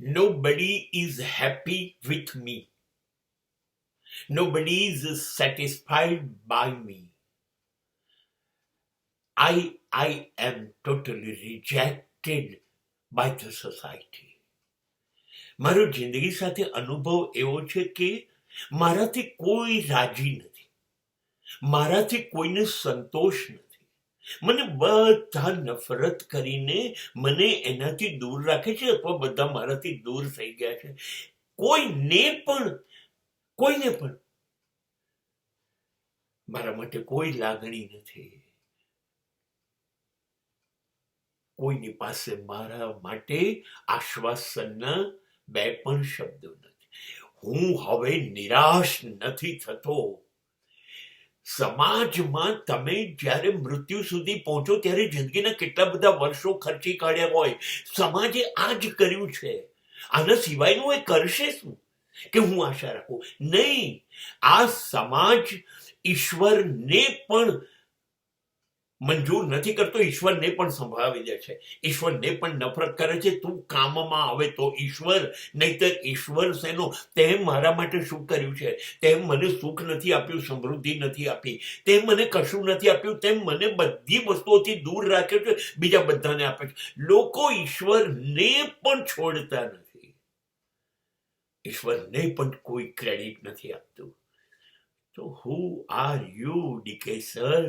Nobody is happy with me. Nobody is satisfied by me. I am totally rejected by the society. મારો જિંદગી સાથે અનુભવ એવો છે કે મારાથી કોઈ રાજી નથી, મારાથી કોઈને સંતોષ નથી. મને બધા નફરત કરીને મને એનાથી દૂર રાખે છે, અથવા બધા મારાથી દૂર થઈ ગયા છે. કોઈને પણ મારા માટે કોઈ લાગણી નથી. કોઈની પાસે મારા માટે આશ્વાસનના બે પણ શબ્દો નથી. હું હવે નિરાશ નથી થતો. સમાજમાં તમે જ્યારે મૃત્યુ સુધી પહોંચો ત્યારે જિંદગીના કેટલા બધા વર્ષો ખર્ચી કાઢ્યા હોય, સમાજે આ જ કર્યું છે. આના સિવાયનું એ કરશે શું કે હું આશા રાખું? નહીં, આ સમાજ ઈશ્વરને પણ મંજૂર નથી કરતો, ઈશ્વરને પણ સંભળાવી દે છે, ઈશ્વરને પણ નફરત કરે છે. તું કામમાં આવે તો ઈશ્વર, નહીતર ઈશ્વર શેનો? તે મારા માટે શું કર્યું છે? તેમ મને સુખ નથી આપ્યું, સમૃદ્ધિ નથી આપી, તેમ મને કશું નથી આપ્યું, તેમ મને બધી વસ્તુઓથી દૂર રાખ્યો છે, બીજા બધાને આપે છે. લોકો ઈશ્વરને પણ છોડતા નથી, ઈશ્વરને પણ કોઈ ક્રેડિટ નથી આપતું. તો who are you, DK sir?